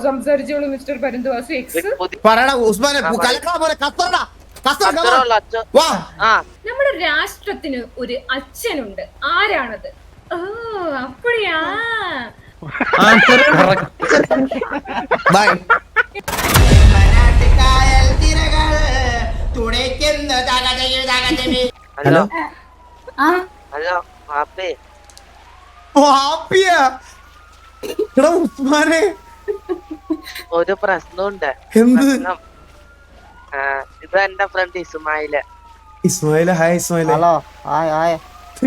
സംസാരിച്ചോളൂ mister പരന്തുവാസു X. പറയടാ ഉസ്മാനെ കലക്കാ പോലെ കത്തറടാ നമ്മുടെ രാഷ്ട്രത്തിന് ഒരു അച്ഛനുണ്ട്. ആരാണത്? ഓ അപ്പടിയാ. ഹലോ ഉസ്മാനെ ഒരു പ്രശ്നമുണ്ട്. എന്ത്? ഇത് എന്റെ friend Ismail. Ismail hi Ismail. Hello hi hi.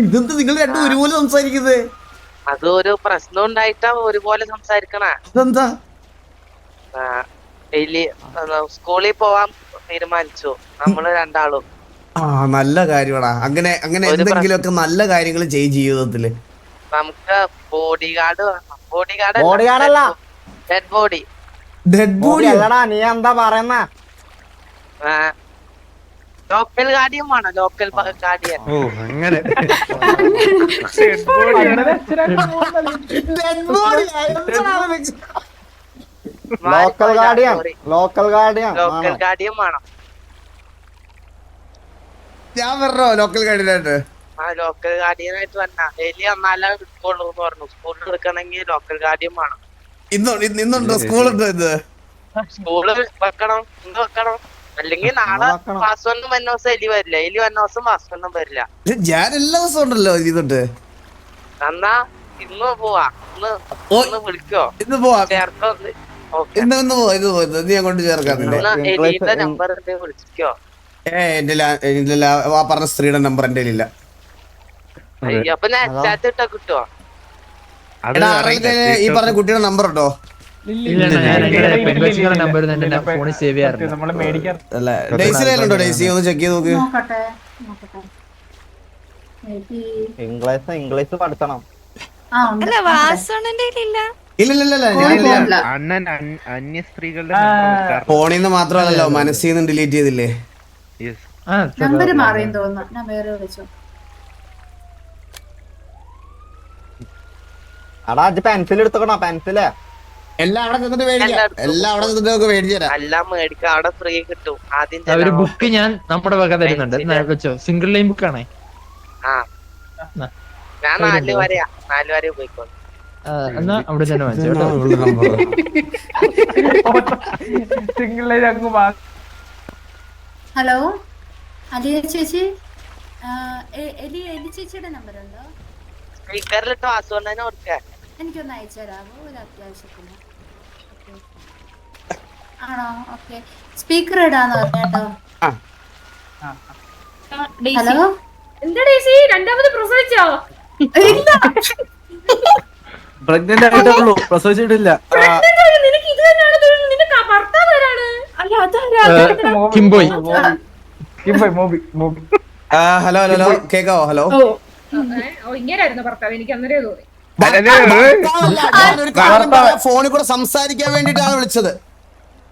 ഇതെന്ത് നിങ്ങൾ രണ്ടും ഒരുപോലെ സംസാരിക്കുന്നത്? അത് ഒരു പ്രശ്നം ഉണ്ടായിട്ടാ ഒരുപോലെ സംസാരിക്കണ. അതെന്താ? സ്കൂളിൽ പോവാൻ തീരുമാനിച്ചു നമ്മള് രണ്ടാളും. ആ നല്ല കാര്യമാടാ. അങ്ങനെ അങ്ങനെ എന്തെങ്കിലുമൊക്കെ നല്ല കാര്യങ്ങൾ ചെയ്യും ജീവിതത്തില്. നമുക്ക് ബോഡി ഗാർഡ് അല്ല ഡെഡ് ബോഡി. ഡെഡ് ബോഡി അല്ലടാ, നീ എന്താ പറയുന്ന? ലോക്കൽ ഗാർഡിയൻ വേണം. Local guardian. ഓ അങ്ങനെ ലോക്കൽ ഗാർഡിയൻ വേണം. ഞാൻ പറഞ്ഞോ ലോക്കൽ ഗാർഡിയനായിട്ട്. ലോക്കൽ ഗാർഡിയനായിട്ട് വന്നാ എലി എന്നാലേ എടുക്കുള്ളൂ എന്ന് പറഞ്ഞു. സ്കൂളിൽ എടുക്കണമെങ്കിൽ ലോക്കൽ ഗാർഡിയൻ വേണം. ഇന്നുണ്ടോ സ്കൂളുണ്ടോ? ഇത് സ്കൂള് വെക്കണം. എന്ത് വെക്കണം? അല്ലെങ്കിൽ നാളെ വാസുവണ്ണും വന്ന ദിവസം എലി വരില്ല. എലി വന്ന ദിവസം വാസുവണ്ണും വരില്ല. ഞാൻ എല്ലാ ദിവസവും ഉണ്ടല്ലോ ഇതിട്ട്. എന്നാ ഇന്ന് പോവാ. ഇന്ന് വിളിക്കോ? ഇന്ന് പോവാ. ചേർക്കോ? ഇന്ന് പോവാ. ഇത് പോയി നീ അങ്ങോട്ട് ചേർക്കാൻ. എലിയുടെ നമ്പർ വിളിക്കോ? എന്റെ പറഞ്ഞ സ്ത്രീയുടെ നമ്പർ എന്റെ ഇല്ല. അപ്പൊ ഞാൻ അറ്റാച്ച് ഇട്ടാ കിട്ടുവോ? ഈ പറഞ്ഞ കുട്ടിയുടെ നമ്പർ ഉണ്ടോ? ഡെയ്സിലുണ്ടോ? ഡെയ്സി ഒന്ന് ചെക്ക് ചെയ്ത് നോക്ക്. ഇംഗ്ലീഷ് പഠിക്കണം. ഇല്ല അണ്ണൻ അന്യ സ്ത്രീകളുടെ ഫോണിന്ന് മാത്രമല്ലല്ലോ മനസ്സിൽ നിന്ന് ഡിലീറ്റ് ചെയ്തില്ലേ? അടാ പെൻസിൽ എടുത്തോക്കണോ? പെൻസില് എല്ലാം അവിടെ നിന്നിട്ട് മേടിക്കാം. എല്ലാം അവിടെ നിന്നിട്ട് നമുക്ക് മേടിച്ചു തരാം. എല്ലാം മേടിക്കാം. അവിടെ ഫ്രീ കിട്ടും. ആദ്യം ഒരു ബുക്ക് ഞാൻ നമ്മുടെ വക തരുന്നുണ്ട്. വെച്ചോ, സിംഗിൾ ലൈൻ ബുക്ക് ആണേ. ഞാൻ 4 വരെ പോയിക്കോളൂ. എന്നാ അവിടെ തന്നെ വാങ്ങിച്ചോ. ഹലോ അലിയ ചേച്ചി, എലി ചേച്ചിയുടെ നമ്പർ ഉണ്ടോ? സ്പീക്കറിലിട്ട് വാസുവണ്ണനെ കൊടുക്കാൻ. എനിക്കൊന്ന് അയച്ചു തരാമോ ഒരു അത്യാവശ്യത്തിന്? ആണോ? ഓക്കെ, സ്പീക്കർ ഇടാന്ന് പറഞ്ഞോ. ഹലോ എന്താ ഡേസി, രണ്ടാമത് പ്രസവിച്ചോ? പ്രഗ്നന്റ് ആയിട്ടുള്ളൂ, പ്രസവിച്ചിട്ടില്ല. നിനക്ക് ഇത് തന്നെയാണ് നിനക്ക് ഭർത്താവ് വരാണ്. കിംബോയ്. ഹലോ ഹലോ കേക്കാവോ? ഹലോ ഇങ്ങനെയായിരുന്നു ഭർത്താവ്. എനിക്ക് അന്നേരേ തോന്നി. ഫോണിൽ കൂടെ സംസാരിക്കാൻ വേണ്ടിട്ടാണ് വിളിച്ചത്.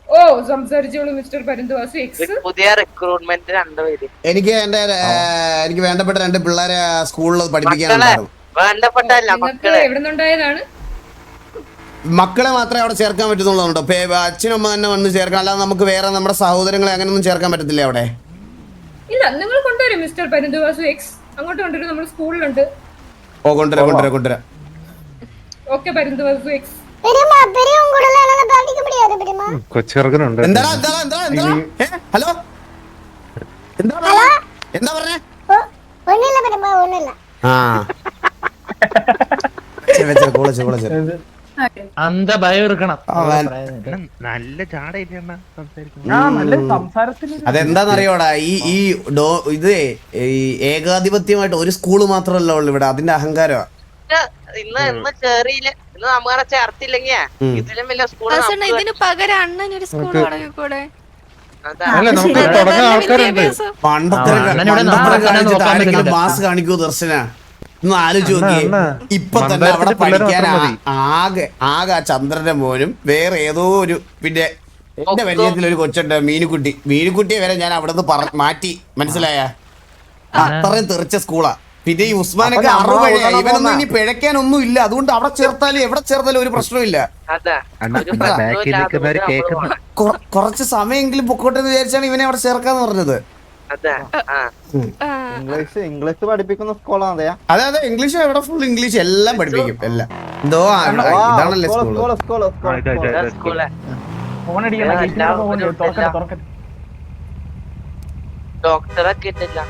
ഓ സംസാരിച്ചോളൂ മിസ്റ്റർ പരന്തുവാസു എക്സ്. പുതിയ റിക്രൂട്ട്മെന്റ് 2 പേര്. എനിക്ക് വേണ്ടപ്പെട്ട 2 പിള്ളേരെ സ്കൂളിൽ പഠിപ്പിക്കാനുണ്ടായിരുന്നു. എവിടെ നിന്നുണ്ടായതാണ്? മക്കളെ മാത്രമേ അവിടെ ചേർക്കാൻ പറ്റുന്നുള്ളൂ. അച്ഛനും അമ്മ തന്നെ വന്ന് ചേർക്കാൻ, അല്ലാതെ നമുക്ക് വേറെ നമ്മുടെ സഹോദരങ്ങളെ അങ്ങനെയൊന്നും ചേർക്കാൻ പറ്റത്തില്ല അവിടെ. ഇല്ല, നിങ്ങൾ കൊണ്ടുവരും മിസ്റ്റർ പരന്തുവാസു എക്സ്. അങ്ങോട്ട് കൊണ്ടുവരും. നമ്മുടെ സ്കൂളിലുണ്ട്. ഓ കൊണ്ടുവരാം. Okay Paranthuvasu X. കൊച്ചിറക്കനുണ്ട്. ഹലോ എന്താ പറഞ്ഞേ? അന്ത ഭയം എടുക്കണം. നല്ല ചാടയില്ല സംസാരിക്കുന്നത്. അതെന്താന്നറിയോടാ, ഈ ഇത് ഏകാധിപത്യമായിട്ട് ഒരു സ്കൂള് മാത്രമല്ല ഉള്ളു ഇവിടെ. അതിന്റെ അഹങ്കാരമാ. ഇന്ന് കേറിയില്ല. ഇന്ന് നമ്മളെ ചേർത്തില്ലെങ്കിൽ ഇതിലും വലിയ സ്കൂൾ. ഇതിന് പകരം അണ്ണനൊരു സ്കൂൾ തുടങ്ങിക്കൂടെ? മാസ് കാണിക്കൂ ദർശന. ഒന്ന് ആലോചിച്ച് നോക്കിയേ. ഇപ്പൊ തന്നെ അവിടെ പഠിക്കാൻ ആകെ ആ ചന്ദ്രന്റെ മോനും വേറെ ഏതോ ഒരു, പിന്നെ എന്റെ പരിചയത്തിൽ ഒരു കൊച്ചുണ്ട് മീനുക്കുട്ടിയെ വരെ ഞാൻ അവിടെ നിന്ന് മാറ്റി. മനസ്സിലായ? അത്രയും തെറിച്ച സ്കൂളാ. പിന്നെ ഈ ഉസ്മാനൊക്കെ അപ്പൊ നമ്മളെ 60 ഊതണം ഇവനൊന്നും പോന്നാ. ഇനി പിഴയ്ക്കാനൊന്നും ഇല്ല. അതുകൊണ്ട് അവിടെ ചേർത്താലും എവിടെ ചേർത്താലും ഒരു പ്രശ്നമില്ല. അതാ അണ്ണാ ഒരു ബാക്കിൽ പ്രശ്നമില്ലാതെ നിൽക്കുന്നവര് നമ്മള് കേൾക്കുന്ന പോണം. കുറച്ച് സമയമെങ്കിലും പൊക്കോട്ടെ എന്ന് വിചാരിച്ചാണ് ഇവനെ അവിടെ ചേർക്കാന്ന് പറഞ്ഞത്. അതാ ഇംഗ്ലീഷ് പഠിപ്പിക്കുന്ന സ്കൂളാണ് അതെയാ? അതെ ഇംഗ്ലീഷ് എവിടെ ഫുൾ ഇംഗ്ലീഷ് എല്ലാം പഠിപ്പിക്കും എല്ലാം. എന്തോ ഇതാണല്ലേ സ്കൂള്. സ്കൂള് സ്കൂള് ഡോക്ടറൊക്കെ ഇട്ടില്ല.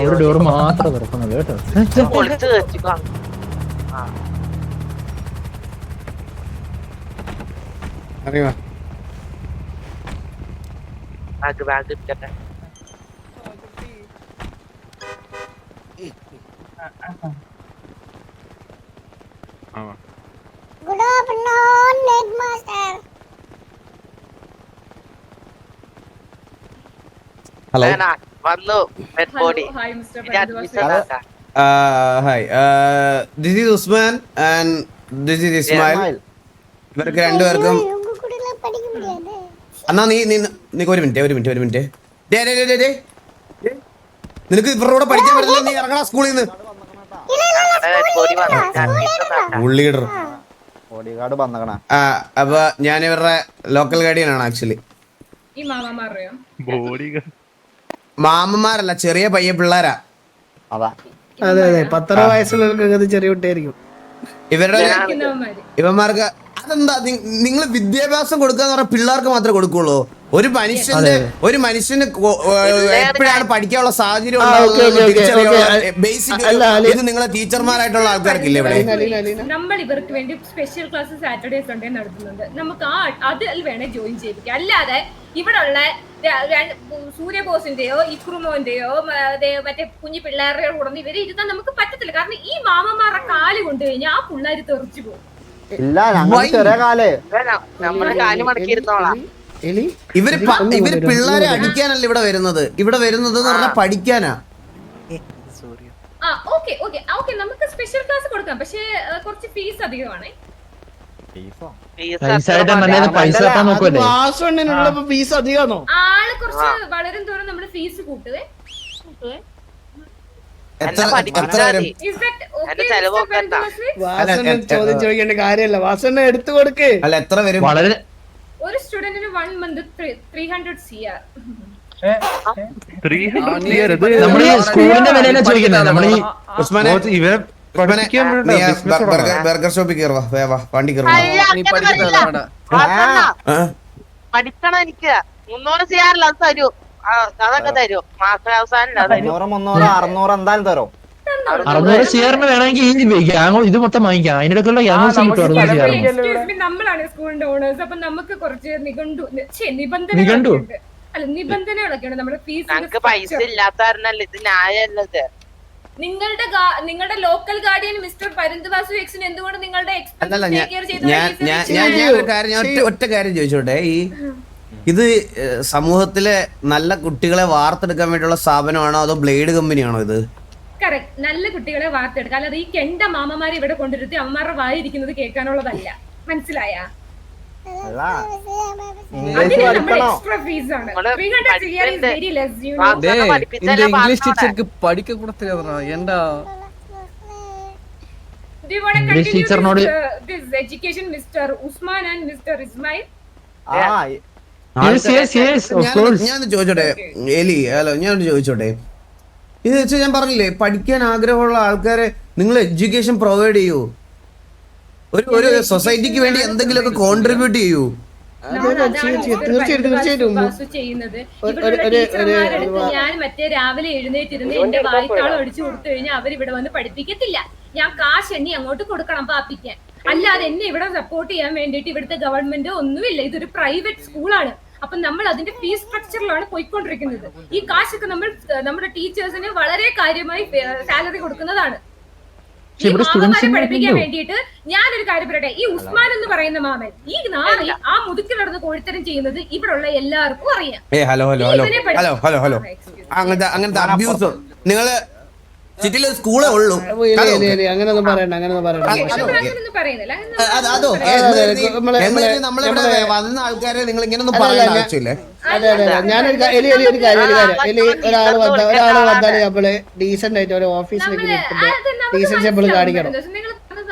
ഒരു ഡോർ മാത്രം തുറക്കുന്നത് കേട്ടോ. പൊളിച്ച് വെച്ചിക്കോ. അറിയോ ബാഗ് ഇട്ടട്ടെ. ഹലോ വന്നു മെഡ് ബോഡി ഹായ് മിസ്റ്റർ അഡ്മിഷൻ ആക്കാം. Hi this is Usman and this is Ismail. ഇവർക്ക് രണ്ടുപേർക്കും എന്നാ നീ ഒരു മിനിറ്റ് നിനക്ക് ഇവരുടെ കൂടെ പഠിക്കാൻ പറ്റില്ല. നീ ഇറങ്ങണ സ്കൂളിൽ നിന്ന്. മെഡ് ബോഡി വന്നു അഡ്മിഷൻ ആക്കാം. ഉള്ളീഡർ ബോഡിഗാർഡ് വന്നകണ. അപ്പൊ ഞാൻ ഇവരുടെ ലോക്കൽ ഗാർഡിയനാണ് ആക്ച്വലി. ഈ മാമാറിയോ? മാമന്മാരല്ല, ചെറിയ പയ്യ പിള്ളേരാ. അതാ അതെ 10 വയസ്സുള്ളവർക്ക് ചെറിയ കുട്ടിയായിരിക്കും. ഇവരുടെ ഇരിക്കുന്നവന്മാര്. ഇവന്മാർക്ക് അതെന്താ നിങ്ങൾ വിദ്യാഭ്യാസം കൊടുക്കാന്ന് പറഞ്ഞാൽ പിള്ളേർക്ക് മാത്രമേ കൊടുക്കുള്ളൂ. ഒരു മനുഷ്യന് എപ്പോഴാണ് പഠിക്കാനുള്ള സാഹചര്യം ബേസിക് ഇത് നിങ്ങളെ ടീച്ചർമാരായിട്ടുള്ള ആൾക്കാർക്കില്ല ഇവിടെ. നമ്മൾ ഇവർക്ക് വേണ്ടി സ്പെഷ്യൽ ക്ലാസ് സാറ്റർഡേ സൺഡേ നടത്തുന്നുണ്ട്. നമുക്ക് അതിൽ വേണേ ജോയിൻ ചെയ്യിപ്പിക്കാം. അല്ലാതെ ഇവിടെ ഉള്ള സൂര്യബോസിന്റെയോ ഇക്രുമോന്റെയോ മറ്റേ കുഞ്ഞു പിള്ളേരുടെ കൂടെ ഇവരെ ഇരുത്താൻ നമുക്ക് പറ്റത്തില്ല. കാരണം ഈ മാമന്മാരുടെ കാല് കൊണ്ടു കഴിഞ്ഞാൽ ആ പിള്ളേര് തെറിച്ചു പോകും. ഇല്ല ഞങ്ങൾ ചെറിയ കാലേ നമ്മള് കാല് മടക്കിയിരുന്നോളാം. ഇവര് പിള്ളേരെ അടിക്കാനല്ല ഇവിടെ വരുന്നത്. ഇവിടെ വരുന്നത് എന്ന് പറഞ്ഞാൽ പഠിക്കാനാ. ഓക്കെ നമുക്ക് സ്പെഷ്യൽ ക്ലാസ് കൊടുക്കാം. പക്ഷേ കുറച്ച് ഫീസ് അധികമാണ്. പൈസ കെട്ടാൻ നോക്കുമല്ലേ? ഫീസ് അധികമാണോ? ആള് കുറച്ച് വളരും തോറും നമ്മള് ഫീസ് കൂട്ടുവേ. എത്ര വരും? Is that okay, എന്റെ ചെലവ് Mr. നോക്കണ്ട. Benjamin? വാസണ്ണൻ ചോദ്യം ചോദിക്കേണ്ട കാര്യമല്ല. വാസണ്ണ എടുത്തു കൊടുക്ക്. അല്ല എത്ര വരും? വളരെ ഒരു സ്റ്റുഡന്റിന് 1 month 300 CR. നമ്മളീ സ്കൂളിന്റെ വിലയിലെ ചോദിക്കുന്നത്. നമ്മളീ ഉസ്മാനെ ഇവരെ പഠിപ്പിക്കാൻ നീ ബർഗർ ഷോപ്പിൽ കയറുവാ വണ്ടി കയറുവാ. പഠിക്കണം എനിക്ക് 300 CR അത് തരൂ. അതൊക്കെ തരൂ. മാസാവസാനം 500 600 എന്തായാലും തരും. 600 CR വേണമെങ്കിൽ ഈ ഗ്യാങ് ഇത് മൊത്തം വാങ്ങിക്കാം. അതിനിടയ്ക്കുള്ള ഗ്യാങ്സ് കിട്ടും 600 CR. Excuse me, നമ്മളാണ് സ്കൂളിന്റെ ഓണേഴ്സ്. അപ്പൊ നമുക്ക് കുറച്ച് നിബന്ധനകളൊക്കെ ഉണ്ട് നമ്മുടെ ഫീസ്. ഞങ്ങക്ക് പൈസ ഇല്ലാത്തവരനല്ല ഇത് ന്യായമല്ലത്. നിങ്ങളുടെ ലോക്കൽ ഗാർഡിയൻ മിസ്റ്റർ പരന്തുവാസു എക്സിന് എന്തുകൊണ്ട് നിങ്ങളുടെ അല്ലല്ല ഞാൻ ഒറ്റ കാര്യം ചോദിച്ചോട്ടെ. ഇത് സമൂഹത്തിലെ നല്ല കുട്ടികളെ വാർത്തെടുക്കാൻ വേണ്ടിയുള്ള സ്ഥാപനമാണോ അതോ ബ്ലേഡ് കമ്പനിയാണോ ഇത്? കറക്റ്റ്, നല്ല കുട്ടികളെ വാർത്തെടുക്കാം. അല്ലാതെ ഈ കെണ്ട മാമമാരെ ഇവിടെ കൊണ്ടിരുത്തി അമ്മമാരുടെ വായിരിക്കുന്നത് കേൾക്കാനുള്ളതല്ല. മനസ്സിലായ? ഇംഗ്ലീഷ് പഠിക്കണോ? എക്സ്ട്രാ ഫീസ് ആണ്. നമ്മള് 300 CR is very less, you know. English ടീച്ചർക്ക് പഠിക്ക കൊടുത്തില്ല. എന്താ Do you want to English continue teacher നോട് this education, Mr. Usman and Mr. Ismail? Yes, of course. ഞാൻ ചോദിച്ചോട്ടെ എലി, ഹലോ ഞാൻ ചോദിച്ചോട്ടെ. ഇത് വെച്ചാൽ ഞാൻ പറഞ്ഞില്ലേ പഠിക്കാൻ ആഗ്രഹമുള്ള ആൾക്കാരെ നിങ്ങൾ എഡ്യൂക്കേഷൻ പ്രൊവൈഡ് ചെയ്യൂ. ഒരു സൊസൈറ്റിക്ക് വേണ്ടി എന്തെങ്കിലുമൊക്കെ കോൺട്രിബ്യൂട്ട് ചെയ്യൂ. തീർച്ചയായിട്ടും ചെയ്യുന്നത് ഞാൻ മറ്റേ രാവിലെ എഴുന്നേറ്റിരുന്ന് എന്റെ വായിത്താളം അടിച്ചു കൊടുത്തു കഴിഞ്ഞാൽ അവരിവിടെ വന്ന് പഠിപ്പിക്കത്തില്ല. ഞാൻ കാശ് എണ്ണി അങ്ങോട്ട് കൊടുക്കണം പാപ്പിക്കാൻ. അല്ലാതെ എന്നെ ഇവിടെ സപ്പോർട്ട് ചെയ്യാൻ വേണ്ടിയിട്ട് ഇവിടുത്തെ ഗവൺമെന്റ് ഒന്നുമില്ല. ഇതൊരു പ്രൈവറ്റ് സ്കൂളാണ്. അപ്പൊ നമ്മൾ അതിന്റെ ഫീസ് സ്ട്രക്ചറിലാണ് പോയിക്കൊണ്ടിരിക്കുന്നത്. ഈ കാശൊക്കെ നമ്മൾ നമ്മുടെ ടീച്ചേഴ്സിന് വളരെ കാര്യമായി സാലറി കൊടുക്കുന്നതാണ്. ഈ മാമന്മാരെ പഠിപ്പിക്കാൻ വേണ്ടിയിട്ട് ഞാനൊരു കാര്യം പറയട്ടെ. ഈ ഉസ്മാൻ എന്ന് പറയുന്ന മാമൻ ഈ നാളെ ആ മുതുക്കിൽ നടന്ന് കോഴിത്തരം ചെയ്യുന്നത് ഇവിടെയുള്ള എല്ലാവർക്കും അറിയാം. ഹലോ അങ്ങനത്തെ അബ്യൂസ് സിറ്റിയിൽ സ്കൂളേ ഉള്ളൂ. അങ്ങനെയൊന്നും പറയണ്ട അങ്ങനെയൊന്നും പറയണ്ട. അങ്ങനൊന്നും പറയുന്നില്ല അതോ നമ്മളിവിടെ വന്ന ആൾക്കാരെ നിങ്ങൾ ഇങ്ങനൊന്നും പറയേണ്ട ആവശ്യമില്ലേ? അതെ അതെ ഞാനൊരു ഒരു കാര്യം ഒരാള് വന്നാല് നമ്മള് ഡീസന്റ് ആയിട്ട് ഒരു ഓഫീസിലേക്ക് ഡീസൻസ് നമ്മൾ കാണിക്കണം.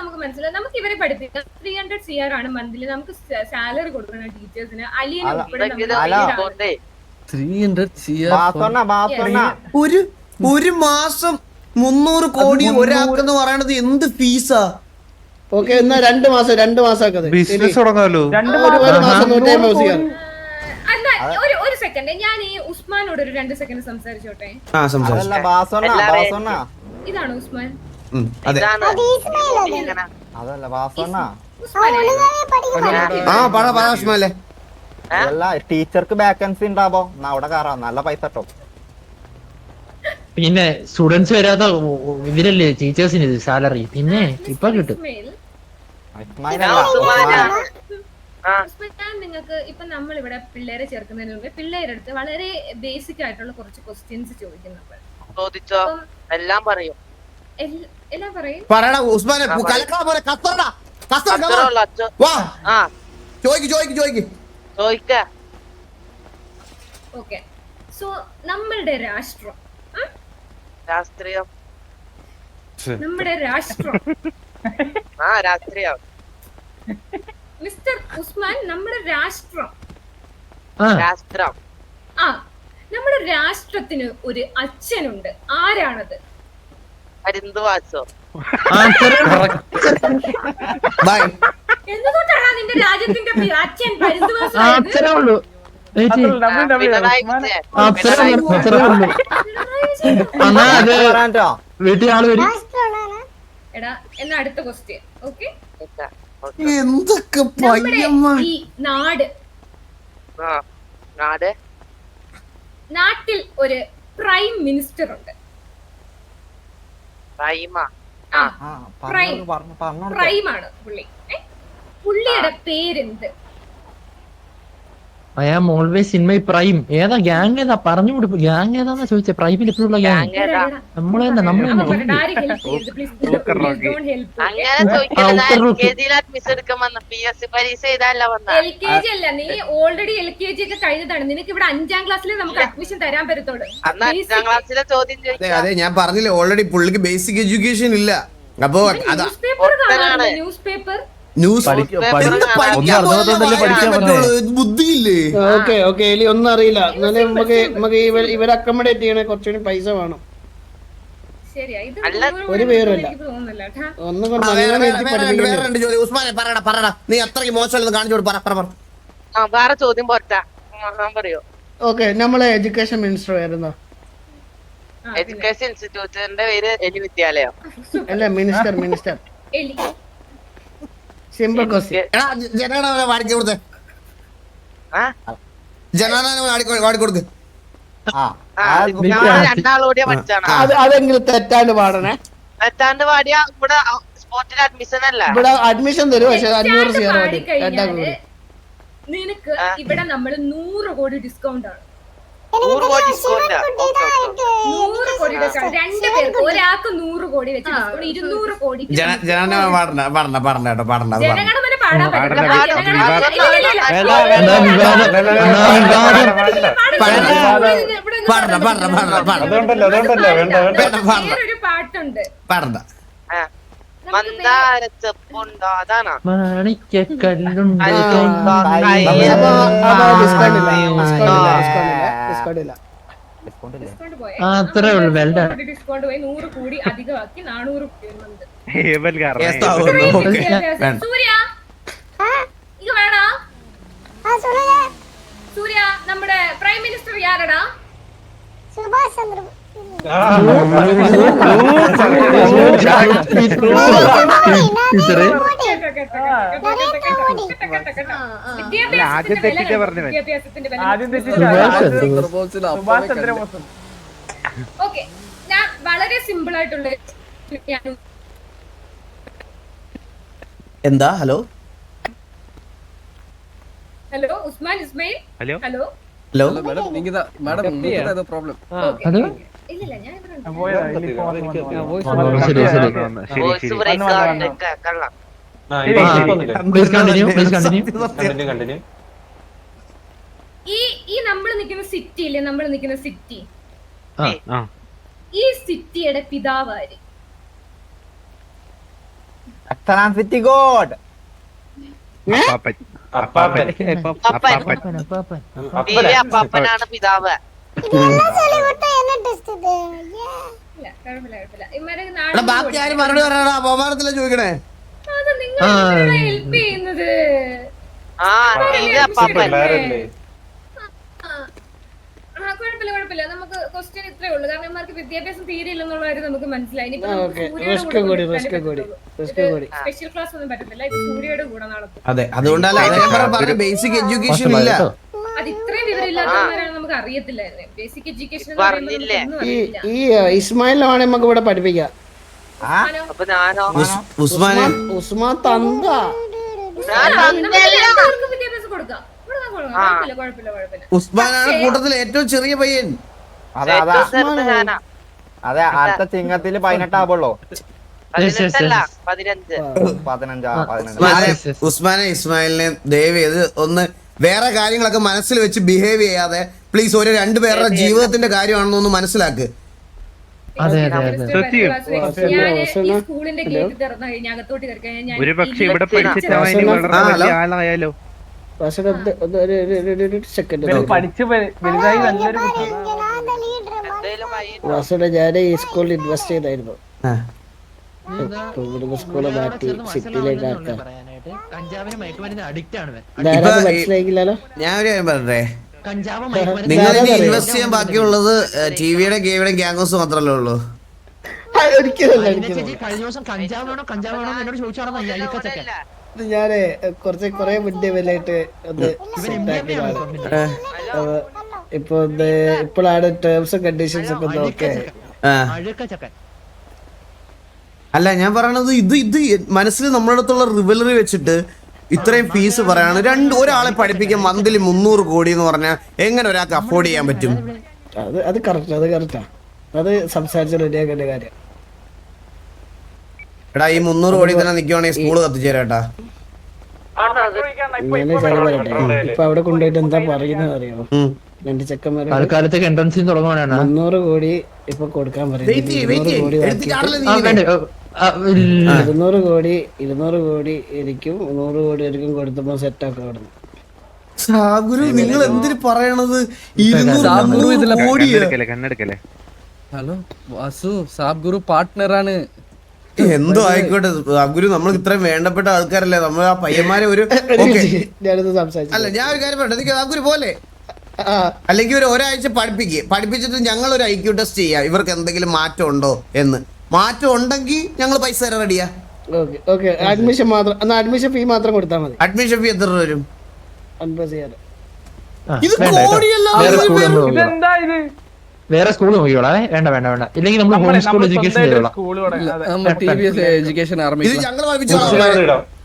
നമുക്ക് മനസ്സിലായി. നമുക്ക് ഇവരെ പഠിപ്പിക്കാം. 300 CR ആണ് മന്ത്ലി നമുക്ക് സാലറി കൊടുക്കണം ടീച്ചേഴ്സിന്. അലിയനെ ഉൾപ്പെടെ നമ്മൾ 300 CR. ഒരു മാസം 300 കോടി ഒരാൾക്കെന്ന് പറയണത് എന്ത് ഫീസാ? ഓക്കെ എന്നാ 2 മാസം ബിസിനസ് തുടങ്ങാലോ. ഒരു മാസം 150 CR. ഒരു സെക്കൻഡ് ഞാൻ ഈ ഉസ്മാനോട് ഒരു 2 സെക്കൻഡ് സംസാരിച്ചോട്ടെ. ഇതാണ് ഉസ്മാൻ. അതെ അതല്ല വാസണ്ണ ഉസ്മാനല്ലേ? അതല്ല ടീച്ചർക്ക് വേക്കൻസി ഉണ്ടാവോ അവിടെ കയറാം നല്ല പൈസ കിട്ടും. പിന്നെ സ്റ്റുഡൻസ് വരാത്ത ഇതിലല്ലേ ടീച്ചേഴ്സിന് സാലറി. പിന്നെ ഇപ്പൊ കിട്ടും. ഞാൻ നിങ്ങൾക്ക് ഇപ്പൊ നമ്മൾ ഇവിടെ പിള്ളേരെ ചേർക്കുന്നതിന് മുമ്പ് പിള്ളേരുടെ അടുത്ത് വളരെ ബേസിക് ആയിട്ടുള്ള കുറച്ച് ക്വസ്റ്റ്യൻസ് ചോദിക്കുന്നുണ്ട്. ചോദിച്ചോ എല്ലാം പറയും. എല്ലാം പറയും. പറയടാ ഉസ്മാനെ കലക്കാ പോലെ കത്തറടാ വാ ചോദിക്ക് ഓക്കെ സോ നമ്മളുടെ രാഷ്ട്രം രാഷ്ട്രീയം നമ്മുടെ രാഷ്ട്രം രാഷ്ട്രീയം മിസ്റ്റർ ഉസ്മാൻ നമ്മുടെ രാഷ്ട്രം രാഷ്ട്രം നമ്മുടെ രാഷ്ട്രത്തിന് ഒരു അച്ഛനുണ്ട്. ആരാണത്? അരിന്തുവാസോ എന്തുകൊണ്ടാണ് നിന്റെ രാജ്യത്തിന്റെ അച്ഛൻ അത്രേ ഉള്ളൂ. വീട്ടിൽ ആള് വരും. എടാ എന്നാ അടുത്ത ക്വസ്റ്റ്യൻ. ഓക്കെ എന്തൊക്കെ ഈ നാട്ടിൽ ഒരു പ്രൈം മിനിസ്റ്റർ ഉണ്ട്. പ്രൈമാണ് പുള്ളി. പുള്ളിയുടെ പേരെന്ത്? I am always in my prime. ഏതാ ഗ്യാങ് ഏതാ പറഞ്ഞു കൊടുക്കും. ഗ്യാങ് ഏതാന്ന് ചോദിച്ചേ. പ്രൈമിൽ എപ്പോഴുള്ള ഗ്യാങ് നമ്മള് തന്നെ LKG അല്ല, നീ ഓൾറെഡി LKG ഒക്കെ കഴിഞ്ഞതാണ്. നിനക്ക് ഇവിടെ 5ാം ക്ലാസ്സിൽ നമുക്ക് അഡ്മിഷൻ തരാൻ പറ്റത്തുള്ളൂ. അതെ ഞാൻ പറഞ്ഞില്ലേ ഓൾറെഡി പുള്ളിക്ക് ബേസിക് എഡ്യൂക്കേഷൻ ഇല്ല. അപ്പൊ ന്യൂസ് പേപ്പർ ബുദ്ധിയില്ലേ? ഓക്കെ ഓക്കെ എലി ഒന്നും അറിയില്ല. എന്നാലും നമുക്ക് ഇവരെ അക്കോമഡേറ്റ് ചെയ്യണേ കുറച്ചുകൂടി പൈസ വേണം. ഒരു പേരുമില്ല ഒന്നും കൊണ്ട് ഉസ്മാനെ പറയടാ നീ അത്രയ്ക്ക് മോശമല്ലെന്ന് കാണിച്ചു കൊടു. വേറെ ചോദ്യം പോറ്റാ പറയോ? ഓക്കെ നമ്മളെ എഡ്യൂക്കേഷൻ മിനിസ്റ്റർ ആയിരുന്നോ? എഡ്യൂക്കേഷൻ ഇൻസ്റ്റിറ്റ്യൂട്ടിന്റെ പേര് എലി വിദ്യാലയം അല്ല മിനിസ്റ്റർ സിമ്പിൾ ക്വസ്റ്റ്യൻ. ജനഗണന വാടിക്ക കൊടുത്തേ. ജനഗണന വാടിക്കൊടുക്ക്. രണ്ടാളോടിയാ പഠിച്ചാണ്. അതെങ്കിലും തെറ്റാണ്ട് പാടണേ. തെറ്റാണ്ട് പാടിയ ഇവിടെ സ്പോട്ടിൽ അഡ്മിഷൻ അല്ല. ഇവിടെ അഡ്മിഷൻ തരും. പക്ഷെ 500 CR നിനക്ക് ഇവിടെ നമ്മൾ 100 കോടി ഡിസ്കൗണ്ട് ആണ്. 100 കോടി ഡിസ്കൗണ്ട്. 100 കോടി ഡിസ്കൗണ്ട്. 2 പേർക്ക് ഒരാൾക്ക് 100 കോടി വെച്ച് ഡിസ്കൗണ്ട് 200 കോടി. ജനഗണന പാടണ്ട ജനഗണമന പാടാൻ പറ്റില്ല. വേറൊരു പാട്ടുണ്ട്. പാടണ്ട. മന്ദാരച്ചെപ്പുണ്ടോ അതാണോ? മാണിക്കല്ലുണ്ട്. അത്രേ ഉള്ളു. ഡിസ്കൗണ്ട് പോയി 100 കോടി അധികമാക്കി 400 കോടി. സൂര്യ ഇങ്ങ വേണോ? സൂര്യ നമ്മുടെ പ്രൈം മിനിസ്റ്റർ യാരടാ? സുഭാഷ് ചന്ദ്ര ഓക്കെ ഞാൻ വളരെ സിമ്പിൾ ആയിട്ടുള്ള എന്താ hello Usman Ismail. Hello hello madam நீங்க தான் மேடம் உங்களுக்கு தான் ஏதோ ப்ராப்ளம். ഓക്കെ ഇല്ലില്ല ഞാൻ ഇവിടെ ഉണ്ട്. ശരി ശരി വോയിസ് ബ്രേക്ക് കേൾക്കണം. പ്ലീസ് കണ്ടിന്യൂ ഈ നമ്മൾ നിൽക്കുന്ന സിറ്റി ഇല്ലേ, നമ്മൾ നിൽക്കുന്ന സിറ്റി, ആ ഈ സിറ്റിയുടെ പിതാവാര്? സിറ്റി ഗോഡ് അപ്പാപ്പൻ അപ്പാപ്പൻ അപ്പാപ്പൻ അപ്പനാണ് പിതാവ്. ഇല്ല, കുഴപ്പമില്ല. ഇവന്മാരെ നാളെ ബാക്കി ആരും മറുപടി പറയണ ബഹുമാനത്തില ചോദിക്കണേ. അത് നിങ്ങൾ ഹെൽപ്പ് ചെയ്യുന്നത്. ആ ഇത് അപ്പാപ്പൻ. കുഴപ്പമില്ല. നമുക്ക് ക്വസ്റ്റ്യൻ ഇത്രേ ഉള്ളൂ. കാരണം ഇവന്മാർക്ക് വിദ്യാഭ്യാസം തീരെ ഇല്ലെന്നുള്ള കാര്യം നമുക്ക് മനസ്സിലായി. ഇനിയിപ്പോ ഓക്കെ, സൂര്യയുടെ റിസ്ക് കൂടെ കൂടി നിൽക്കാനേ റിസ്ക് കൂടി പറ്റത്തുള്ളൂ. റിസ്ക് കൂടി. സ്പെഷ്യൽ ക്ലാസ് ഒന്നും പറ്റത്തില്ല. ഇത് സൂര്യയുടെ കൂടെ നാളെ പോകും. അതെ, അതുകൊണ്ടല്ല പറഞ്ഞ ബേസിക് എഡ്യൂക്കേഷൻ ഇല്ല. അത് ഇത്രയും വിവരമില്ലാത്തവരാണ് നമുക്ക് അറിയത്തില്ലായിരുന്നു. ബേസിക് എഡ്യൂക്കേഷൻ പറഞ്ഞില്ലേ? ഈ ഇസ്മായിലാണ് നമുക്ക് ഇവിടെ പഠിപ്പിക്കാം. അപ്പൊ ഞാനോ ഉസ്മാനെ ഉസ്മാൻ തന്ത വിദ്യാഭ്യാസം കൊടുക്കാം. കുഴപ്പമില്ല. ഉസ്മാനാണ് കൂട്ടത്തിൽ ഏറ്റവും ചെറിയ പയ്യൻ. ഞാനാ അതെ, അടുത്ത ചിങ്ങത്തില് 18 ആവുള്ളൂ. 18 15. 15 ഉസ്മാനെ ഇസ്മായിലിനെ ദയവ് ചെയ്ത് ഒന്ന് വേറെ കാര്യങ്ങളൊക്കെ മനസ്സിൽ വെച്ച് ബിഹേവ് ചെയ്യാതെ പ്ലീസ് ഒരു രണ്ടുപേരുടെ ജീവിതത്തിന്റെ കാര്യമാണെന്നൊന്ന് മനസ്സിലാക്ക്. അതെ സ്കൂളിന്റെ ഗേറ്റ് തുറന്നു കഴിഞ്ഞാൽ അകത്തോട്ട് കയറി കഴിഞ്ഞാൽ ഒരു പക്ഷെ ഇവിടെ പഠിച്ചിട്ട് അവന് വളരെ വലിയ ആളായാലോ. സെക്കൻഡ് പഠിച്ച് വലുതായി നല്ലൊരു എന്തേലും ഞാൻ ഈ സ്കൂളിൽ ഇൻവെസ്റ്റ് ചെയ്തായിരുന്നു. ഇവിടുന്ന് സ്കൂള് മാറ്റി സിറ്റിയിലേക്ക് ആക്കാം. കഞ്ചാവിന് മയക്കുമരുന്ന് അഡിക്റ്റ് ആണ് ഇവൻ. ഇതാരാന്ന് മനസ്സിലായില്ലല്ലോ. ഞാൻ ഒരു കാര്യം പറയട്ടെ, കഞ്ചാവ് മയക്കുമരുന്ന് നിങ്ങൾ ഇനി ഇൻവെസ്റ്റ് ചെയ്യാൻ ബാക്കിയുള്ളത് ടിവിയുടെ ഗെയിമിയുടെ ഗ്യാങ്സ് മാത്രമല്ലേ ഉള്ളൂ. ഒരിക്കലല്ല ചേച്ചി കഴിഞ്ഞ ദിവസം കഞ്ചാവ് വേണോ എന്നോട് ചോദിച്ചാണോ അയൽക്കച്ചക്കൻ. ഞാന് കൊറേ മുന്നേ വല്ലായിട്ട് ഒന്ന് സെറ്റാക്കിയതാണ്. ഇപ്പൊ ഇപ്പോഴാണ് ടേംസും കണ്ടീഷൻസ് ഒക്കെ നോക്കേ. അഴുക്കച്ചക്കൻ. അല്ല ഞാൻ പറയണത് ഇത് മനസ്സിൽ നമ്മുടെ അടുത്തുള്ള റിവലറി വെച്ചിട്ട് ഇത്രയും ഫീസ് പറയാണ്. ഒരാളെ പഠിപ്പിക്കാൻ മന്ത്ലി 300 കോടി എന്ന് പറഞ്ഞാൽ എങ്ങനെ ഒരാൾക്ക് അഫോർഡ് ചെയ്യാൻ പറ്റും? അത് കറക്റ്റാ. അത് സംസാരിച്ച റെഡിയാക്കേണ്ട കാര്യം. എടാ ഈ 300 കോടി തന്നെ നിക്കുവാണെങ്കിൽ സ്കൂള് കത്തിച്ചേരാട്ടാ. ഇങ്ങനെ കാര്യം പറയട്ടെ. ഇപ്പൊ അവിടെ കൊണ്ടുപോയിട്ട് എന്താ പറയുന്നത് അറിയാമോ? 2 ചെക്കന്മാരെ തൽക്കാലത്തേക്ക് എൻട്രൻസിൽ തുടങ്ങുവാനാണ്. 300 കോടി ഇപ്പൊ കൊടുക്കാൻ പറയുന്നത്. 200 കോടി 200 കോടി എനിക്കും 100 കോടി എനിക്കും കൊടുത്തപ്പോ സെറ്റാക്കാം അവിടുന്ന്. സാഗുരു നിങ്ങൾ എന്തിനു പറയണത്? 200 കോടിയോ? കണ്ണെടുക്കല്ലേ. ഹലോ വാസു, സാബ് ഗുരു പാർട്ട്ണറാണ്. എന്തോ ആയിക്കോട്ടെ സാഗുരു, നമ്മൾ ഇത്രയും വേണ്ടപ്പെട്ട ആൾക്കാരല്ലേ നമ്മൾ. ആ പയ്യന്മാരെ ഒരു ഞാനത് സംസാരിച്ചു. അല്ല ഞാൻ ഒരു കാര്യം പറയട്ടെ, എനിക്ക് സാഗുരു പോലെ അല്ലെങ്കിൽ ഒരാഴ്ച പഠിപ്പിച്ചിട്ട് ഞങ്ങൾ ഒരു IQ ടെസ്റ്റ് ചെയ്യാം, ഇവർക്ക് എന്തെങ്കിലും മാറ്റം ഉണ്ടോ എന്ന്. മാറ്റം ഉണ്ടെങ്കിൽ ഞങ്ങൾ പൈസ തരാൻ റെഡിയാ. ഓക്കെ അഡ്മിഷൻ മാത്രം, എന്നാ അഡ്മിഷൻ ഫീ മാത്രം കൊടുത്താൽ മതി. അഡ്മിഷൻ ഫീ എത്ര വരും? 50,000. ഇത് കോടിയല്ല. വേറെ സ്കൂൾ നോക്കിയോളാം. വേണ്ട ഇല്ലെങ്കിൽ നമ്മൾ ഹോം സ്കൂൾ എഡ്യൂക്കേഷൻ ചെയ്തോളാം. TVS എഡ്യൂക്കേഷൻ ഇത് ആരംഭിക്കണം.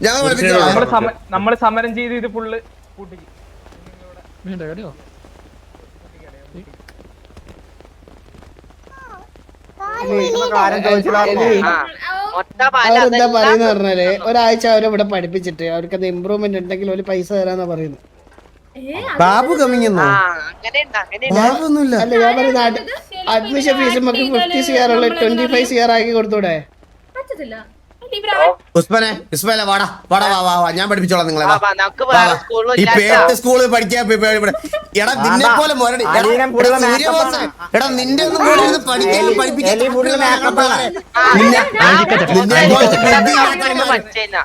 ഞങ്ങൾ പഠിപ്പിച്ചോളാം. നമ്മള് സമരം ചെയ്ത് ഇത് ഫുള്ള് കൂട്ടിക്ക്. അവരെന്താ പറയുന്ന പറഞ്ഞാല് ഒരാഴ്ച അവരെ പഠിപ്പിച്ചിട്ട് അവർക്ക് അത് ഇമ്പ്രൂവ്മെന്റ് ഉണ്ടെങ്കിൽ ഒരു പൈസ തരാന്നാ പറയുന്നത്. ബാബു കമ്മിങ്ങന്നോ? ബാബൊന്നുമില്ല. അല്ല ഞാൻ പറയുന്ന അഡ്മിഷൻ ഫീസ് നമുക്ക് 50 CR ഉള്ള 25 CR ആക്കി കൊടുത്തൂടെ? പറ്റത്തില്ല. ഉസ്മാനെ വാടാ ഞാൻ പഠിപ്പിച്ചോളാം നിങ്ങളെ. നമുക്ക് വേറെ സ്കൂളിൽ ഈ പേട്ട് സ്കൂളിൽ പഠിക്കാൻ എടാ നിന്നെ പോലെ മൊരടി. എടാ നിന്റെ ഒന്നും പോലെ ഇരുന്ന് പഠിപ്പിക്കാൻ പഠിച്ചേനാ.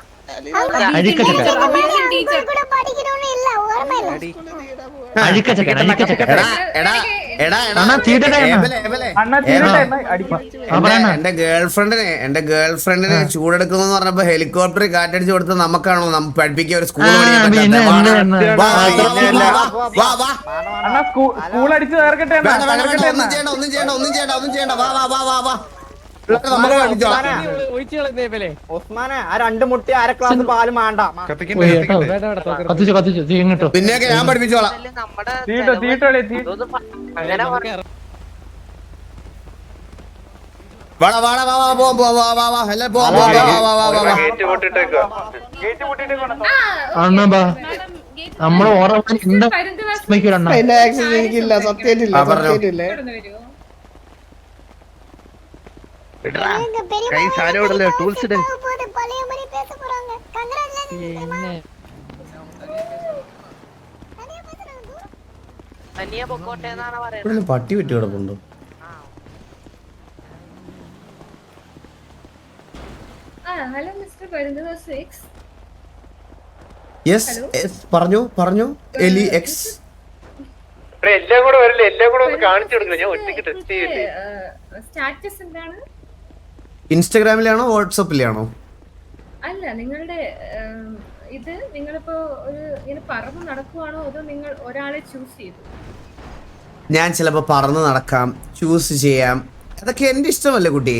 എന്റെ ഗേൾഫ്രണ്ടിനെ ചൂടെടുക്കുന്നു പറഞ്ഞപ്പോ ഹെലികോപ്റ്റർ കാറ്റടിച്ചു കൊടുത്ത് നമുക്കാണോ പഠിപ്പിക്കുക ഒരു സ്കൂൾ സ്കൂൾ അടിച്ച് തീർക്കട്ടെ. ഒന്നും ചെയ്യണ്ട വാ ഉസ്മാനെ ആ 2 മുട്ടി 1/2 ഗ്ലാസ് പാല് വേണ്ട. കത്തിച്ചു തീങ്ങട്ടോ. പിന്നെയൊക്കെ ഞാൻ പഠിപ്പിച്ചോളാം. നമ്മുടെ തീട്ടോ അങ്ങനെ വാടാ വാടാ വാ വാ പോ പോ വാ വാ വാ എല്ലാം പോ പോ വാ വാ വാ വാ വാ അണ്ണാ നമ്മള് ഓർമ്മ അതിന്റെ ആക്സസ് എനിക്കില്ല, സത്യമായിട്ടില്ല, സത്യമായിട്ടില്ല. കൈ സാധനം ഇടല്ലേ, ടൂൾസ് ഇട്. തനിയെ പൊക്കോട്ടെ എന്നാണ് പറയുന്നത്. ഇവിടെ പട്ടി വിട്ട് കിടപ്പുണ്ടോ? Hello mister Parunthuvas X. Yes പറഞ്ഞു പറഞ്ഞു എലി എക്സ്. എല്ലാം കൂടെ വരില്ല, എല്ലാം കൂടെ ഒന്ന് കാണിച്ചു കൊടുക്കണം. ഞാൻ ഒറ്റയ്ക്ക് ടെസ്റ്റ് ചെയ്യില്ലേ. സ്റ്റാറ്റസ് എന്താണ്? ഇൻസ്റ്റാഗ്രാമിലാണോ വാട്സപ്പിലാണോ? അല്ല, നിങ്ങളുടെ ഇത് നിങ്ങളിപ്പോ ഒരു ഇങ്ങനെ പറന്ന് നടക്കുവാണോ അതോ നിങ്ങൾ ഒരാളെ ചൂസ് ചെയ്തു? ഞാൻ ചിലപ്പോ പറന്ന് നടക്കാം, ചൂസ് ചെയ്യാം, അതൊക്കെ എന്റെ ഇഷ്ടമല്ലേ കുട്ടി.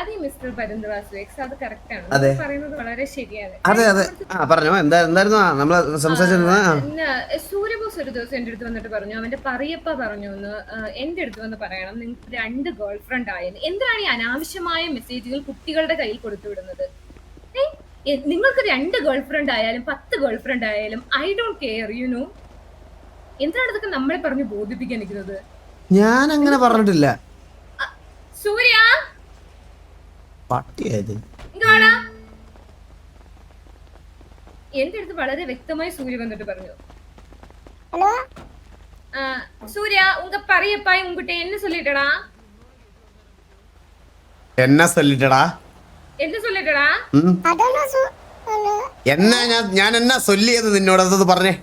അതെ മിസ്റ്റർ പരുന്തുവാസ് എക്സ്, അത് കറക്റ്റ് ആണ്. അതെ. പറയുന്നത് വളരെ ശരിയാണ്. അതെ അതെ. ആ പറഞ്ഞോ, എന്തായിരുന്നു നമ്മള് സംസാരിച്ചിരുന്നത്? സൂര്യബോസ് ഒരു ദിവസം എന്റെ അടുത്ത് വന്നിട്ട് പറഞ്ഞു, അവന്റെ പറയപ്പ പറഞ്ഞു എന്ന് എന്റെ അടുത്ത് വന്ന് പറയണം, നിങ്ങൾക്ക് 2 ഗേൾ ഫ്രണ്ട് ആയെന്ന്. എന്തിനാണ് ഈ അനാവശ്യമായ മെസ്സേജുകൾ കുട്ടികളുടെ കയ്യിൽ കൊടുത്തു വിടുന്നത്? നിങ്ങൾക്ക് 2 ഗേൾ ഫ്രണ്ട് ആയാലും 10 ഗേൾ ഫ്രണ്ട് ആയാലും I don't care, you know. എന്തിനാണ് ഇതൊക്കെ നമ്മളെ പറഞ്ഞ് ബോധിപ്പിക്കാൻ നിൽക്കുന്നത്? ഞാൻ അങ്ങനെ പറഞ്ഞിട്ടില്ല. സൂര്യ പട്ടിയായത് ഇങ്ങോട്ടാ. എന്റെ അടുത്ത് വളരെ വ്യക്തമായി സൂര്യ വന്നിട്ട് പറഞ്ഞു, സൂര്യ ഉങ്ക പറയപ്പായി ഉങ്കുട്ടെ എന്നെ சொல்லிட்டடா. എന്നാ சொல்லிட்டடா? என்ன சொல்லிட்டடா? എന്നാ ഞാൻ എന്നാ ചൊല്ലിയത് നിന്നോട്? അത് പറഞ്ഞേ.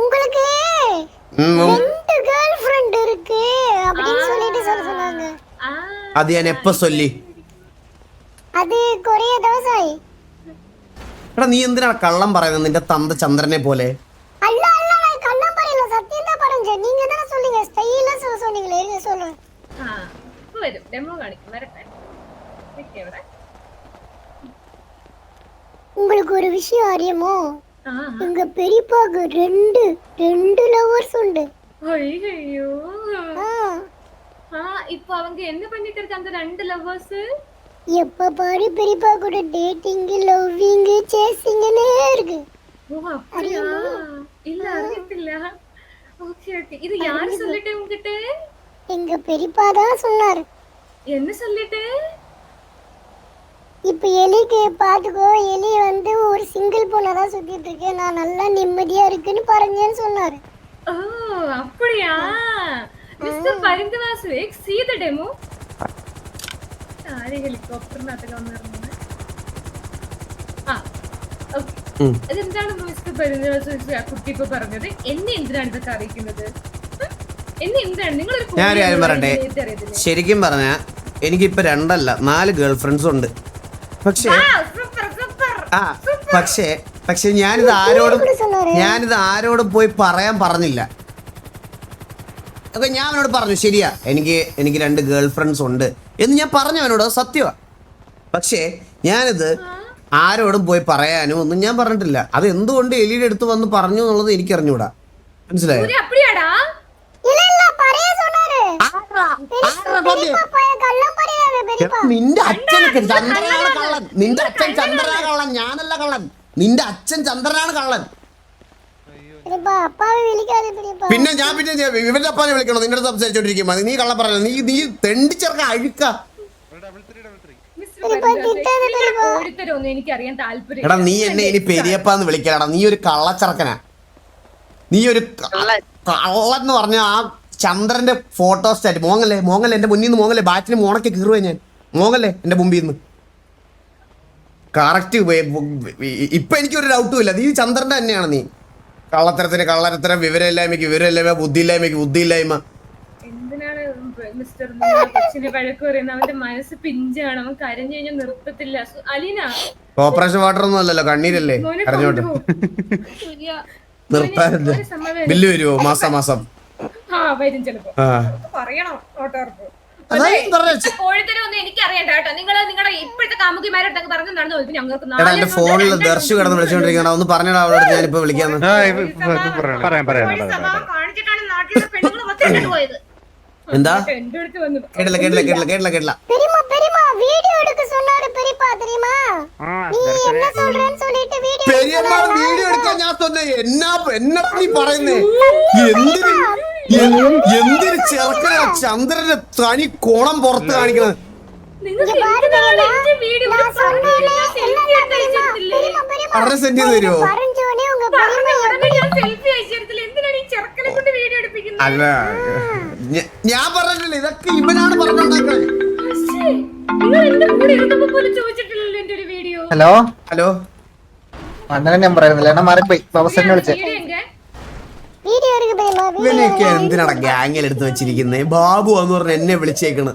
உங்களுக்கு 2 கேர்ள் ஃப்ரெண்ட் இருக்கு அப்படினு சொல்லிட்டு சொன்னாங்க. അത് ഞാൻ എപ്പോ ചൊല്ലി? അത് കുറേ ദിവസമായി. എടാ നീ എന്തിനാ കള്ളം പറയുന്നത് നിന്റെ തന്ത ചന്ദ്രനെ പോലെ? അല്ല അല്ല, കള്ളം പറയില്ല, സത്യം தான் പറഞ്ഞேன். நீங்க தான சொல்லுங்க, ஸ்டைலா சொன்னீங்களே, இருங்க சொல்றேன். വരും, ഡെമോ കാണിക്കും, വരട്ടെ. ഇവിടെ உங்களுக்கு ஒரு விஷயம் அறியுமோ? எங்க பெரியப்பாக்கு 2 லவர்ஸ் உண்டு. അയ്യോ. ഇപ്പൊ அவங்க என்ன பண்ணிட்டு இருக்காங்க 2 லவ்வர்ஸ்? எப்ப பாரு பெரியப்பா கூட டேட்டிங், லவ்விங், சேசிங்னே இருக்கு. ஓ அப்படியா? இல்ல அறியத்தில்ல. Okay okay. இது யார் சொல்லிட்டே உன்கிட்ட? எங்க பெரியப்பா தான் சொன்னாரு. என்ன சொல்லிட்டு? இப்ப எலிக்கு பாத்துக்கோ, எலி வந்து ஒரு சிங்கிள் பொண்ணா தான் சுத்திட்டு இருக்கு, நான் நல்லா நிம்மதியா இருக்குன்னு പറഞ്ഞேன்னு சொன்னாரு. ஓ அப்படியா? Mister Parinthuvasu X see the demo. ആരെ ഹെലികോപ്റ്ററിനകത്ത് വന്നിരുന്നത്? അതെന്താണ് മിസ്റ്റർ പരുന്തുവാസു ആ കുട്ടി ഇപ്പൊ പറഞ്ഞത്? എന്നെ എന്തിനാണ് ഇതൊക്കെ അറിയിക്കുന്നത്? എന്നെ എന്തിനാണ് നിങ്ങളൊരു ഞാനൊരു കാര്യം പറയട്ടെ. ശരിക്കും പറഞ്ഞാ എനിക്കിപ്പോ 2 അല്ല 4 ഗേൾ ഫ്രണ്ട്സ് ഉണ്ട്. പക്ഷേ പക്ഷേ ഞാനിത് ആരോടും പോയി പറയാൻ പറഞ്ഞില്ല. ഞാൻ അവനോട് പറഞ്ഞു ശരിയാ എനിക്ക് 2 ഗേൾ ഫ്രണ്ട്സ് ഉണ്ട് എന്ന് ഞാൻ പറഞ്ഞു അവനോട്, സത്യമാ. പക്ഷേ ഞാനിത് ആരോടും പോയി പറയാനോ ഒന്നും ഞാൻ പറഞ്ഞിട്ടില്ല. അത് എന്തുകൊണ്ട് എലിയുടെ അടുത്ത് വന്ന് പറഞ്ഞു എന്നുള്ളത് എനിക്ക് അറിഞ്ഞൂടാ. മനസ്സിലായോ? നിന്റെ അച്ഛനൊക്കെ ചന്ദ്രനാണ് കള്ളൻ. നിന്റെ അച്ഛൻ ചന്ദ്രനാണ് കള്ളൻ, ഞാനല്ല കള്ളൻ. നിന്റെ അച്ഛൻ ചന്ദ്രനാണ് കള്ളൻ. പിന്നെ ഞാൻ ഇവന്റെ അപ്പാനെ വിളിക്കണോ? നിന്റെ അടുത്ത് സംസാരിച്ചോണ്ടിരിക്കുമ്പോ നീ കള്ളം പറഞ്ഞ നീ തെണ്ടിച്ചേർക്ക അഴുക്ക. എടാ നീ എന്നെ ഇനി പെരിയപ്പാന്ന് വിളിക്കലടാ. നീ ഒരു കള്ളച്ചറക്കനാ. നീ ഒരു കള്ളെന്ന് പറഞ്ഞ ആ ചന്ദ്രന്റെ ഫോട്ടോ സ്റ്റാറ്റ് മോങ്ങല്ലേ എന്റെ മുന്നിൽ നിന്ന് മോങ്ങല്ലേ. ബാറ്റിന് മോണൊക്കെ കീറുവേ ഞാൻ. മോങ്ങല്ലേ എന്റെ മുമ്പിൽ നിന്ന്. കറക്റ്റ്. ഇപ്പൊ എനിക്കൊരു ഡൗട്ടും ഇല്ല, നീ ചന്ദ്രന്റെ തന്നെയാണ്. നീ കള്ളത്തരം, വിവരമില്ലായ്മ, ബുദ്ധിയില്ലായ്മ. എന്തിനാണ് മിസ്റ്റർ കൊച്ചിന്റെ വഴക്ക് പറയുന്നത്? അവന്റെ മനസ്സ് പിഞ്ചാണ്, അവൻ കരഞ്ഞു കഴിഞ്ഞാൽ നിർത്തത്തില്ല. അലീന ഓപ്പറേഷൻ വാട്ടർ ഒന്നും അല്ലല്ലോ, കണ്ണീരല്ലേ. കരഞ്ഞോട്ടെ, നിർത്താറില്ല. ബില്ല് വരുമോ മാസം? വരും ചിലപ്പോ. പറയണം ഓട്ടോർക്ക്. എനിക്കറിയണ്ട കേട്ടോ. നിങ്ങളുടെ ഇപ്പോഴത്തെ കാമുകിമാരോട്ടൊക്കെ പറഞ്ഞു നടന്നു. ഞങ്ങൾക്ക് എന്റെ ഫോണിൽ ദർശു കിടന്ന് വിളിച്ചോണ്ടിരിക്കണം. ഒന്ന് പറഞ്ഞടാ അവളോട്, ഞാനിപ്പോ വിളിക്കാന്ന്. പറയാം. കാണിച്ചിട്ടാണ് നാട്ടിലെ പെണ്ണുങ്ങൾ പോയത്. എന്താ എന്റെ അടുത്ത് വന്നു കേട്ടില്ല பெரியம்மா வீடியோ எடுக்க சொன்னாரு பெரியப்பா தெரியுமா நீ என்ன சொல்றேன்னு சொல்லிட்டு வீடியோ പെരിയമ്മ വീഡിയോ എടുക്കാൻ ഞാൻ തന്നെ എന്നാ നീ പറയുന്നേ എന്തൊരു ചെറുക്കനാ ചന്ദ്രന്റെ തനി കോണം പുറത്ത് കാണിക്കണത്. അര സെന്റ് തരുമോ? பரஞ்சோனே உங்க பெரியம்மா അല്ല ഞാൻ പറഞ്ഞിട്ടില്ല, ഇതൊക്കെ ഇവനാണ് പറഞ്ഞുണ്ടാക്കണേ. ഹലോ ഹലോ അണ്ണനെ നമ്പർ ആയിരുന്നില്ല, എണ്ണ മാറിപ്പോയി. ബാബുസേനെ വിളിച്ചേ. வீடியோ இருக்கு பெரியம்மா ഇവനെയൊക്കെ എന്തിനാണ് ഗ്യാങ്ങിൽ എടുത്ത് വെച്ചിരിക്കുന്നേ? ബാബു എന്ന് പറഞ്ഞ എന്നെ വിളിച്ചേക്കണ്.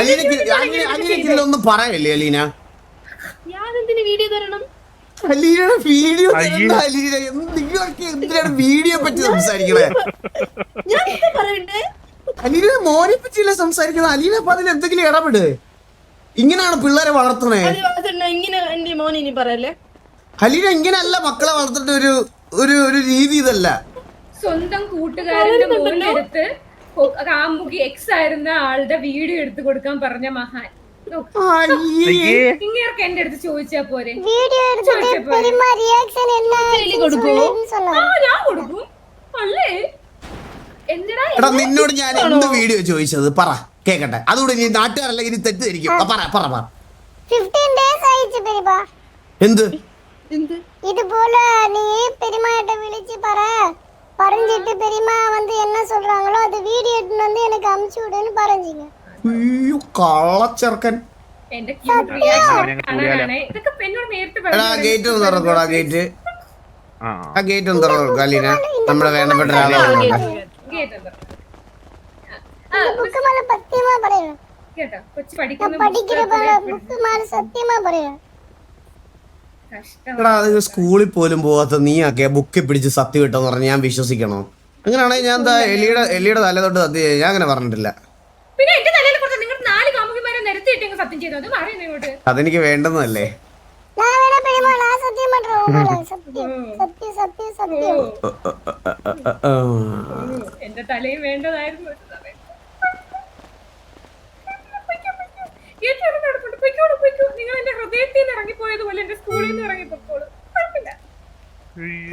അലീനൊന്നും പറയല്ലേ അലീന? അലീനയുടെ വീഡിയോ നിങ്ങളൊക്കെ എന്തിനാണ് വീഡിയോ പറ്റി സംസാരിക്കണേ? അലീനയുടെ മോനെ പറ്റിയല്ലേ സംസാരിക്കുന്നത്? അലീന അപ്പൊ അതിൽ എന്തെങ്കിലും ഇടപെട്. ഇങ്ങനെയാണ് പിള്ളേരെ വളർത്തണേ. അലീന ഇങ്ങനെയല്ല മക്കളെ വളർത്തിട്ട് ഒരു രീതി ഇതല്ല. സ്വന്തം കൂട്ടുകാരന്റെ മോന്റെ അടുത്ത് കാമുകി എക്സ് ആയിരുന്ന ആളുടെ വീഡിയോ എടുത്തു കൊടുക്കാൻ പറഞ്ഞ മഹാൻ ഇങ്ങേർക്ക് എന്റെ അടുത്ത് ചോദിച്ചാ പോരെ? வீடியோ எடுத்துட்டு பெரியம்மா ரியாக்ஷன் என்ன சொல்லுன்னு சொன்னாரு. ഞാൻ കൊടുക്കും അല്ലേ? എടാ നിന്നോട് ഞാൻ എന്ത് വീഡിയോ ചോദിച്ചത് പറ കേക്കട്ടെ. അതുകൂടെ നീ നാട്ടുകാരല്ല ഇനി തെറ്റിദ്ധരിക്കും. പറ 15 days ஆயிடுச்சு பெரியப்பா. എന്ത് இது போல நீ பெரியம்மாட்ட விളിச்சு பறஞ்சிட்டு பெரியம்மா வந்து என்ன சொல்றாங்களோ அது வீடியோ எடுத்து வந்து எனக்கு அனுப்பிச்சு விடுன்னு பறஞ்சிங்க. അയ്യോ കള്ളച്ചെറുക്കൻ. എന്റെ cute reaction കാണാനാണ്. ഇതൊക്കെ എന്നോട് നേരത്തെ എടാ ഗേറ്റ് ഒന്ന് തുറക്കോടാ. ഗേറ്റ് ഒന്ന് തുറക്കോ അലീന. നമ്മുടെ വേണ്ടപ്പെട്ട ഒരാളെ புக்கு மேல சத்தியமா பறேன். കേട്ടോ കൊച്ചു പഠിക്കുന്ന படிக்கிற புக்கு மேல சத்தியமா பறேன். എടാ അത് സ്കൂളിൽ പോലും പോവാത്ത നീ ഒക്കെ ബുക്കിൽ പിടിച്ച് സത്യം കിട്ടെന്ന് പറഞ്ഞ് ഞാൻ വിശ്വസിക്കണോ? അങ്ങനെയാണെങ്കിൽ ഞാൻ എന്താ എലിയുടെ തല തൊട്ട് സത്യം ചെയ്യും. ഞാൻ അങ്ങനെ പറഞ്ഞിട്ടില്ല. പിന്നെ എന്റെ തലയിൽ കുറച്ച് നിങ്ങൾ 4 കാമുകിമാരെ നിരത്തിയിട്ട് സത്യം ചെയ്തു. അത് പറയുന്നു ഇങ്ങോട്ട്. അതെനിക്ക് വേണ്ടെന്നല്ലേ? நான் வேணா பெரியம்மா நான் சத்தியம் பண்றேன். உங்களை சத்தியம் சத்தியம் சத்தியம் சத்தியம். എന്റെ തലയും വേണ്ടതായിരുന്നു. നിങ്ങൾ എന്റെ ഹൃദയത്തിൽ നിന്ന് ഇറങ്ങിപ്പോയതുപോലെ എന്റെ സ്കൂളിൽ നിന്ന് ഇറങ്ങിപ്പോക്കോളൂ.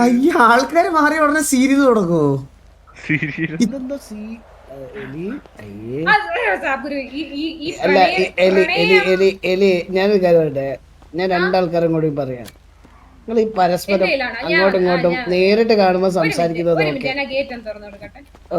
അയ്യ ആൾക്കാര് മാറി ഉടനെ സീരീസ് തുടങ്ങുമോ? ഇതെന്തോ എലി അയ്യേ അല്ല എലി ഞാനൊരു കാര്യം പറയട്ടെ. ഞാൻ രണ്ടാൾക്കാരും കൂടി പറയാം. നിങ്ങൾ ഈ പരസ്പരം അങ്ങോട്ടും ഇങ്ങോട്ടും നേരിട്ട് കാണുമ്പോ സംസാരിക്കുന്നത് ഓക്കെ. ഗേറ്റ് തുറന്നു കൊടുക്കട്ടെ. ഓ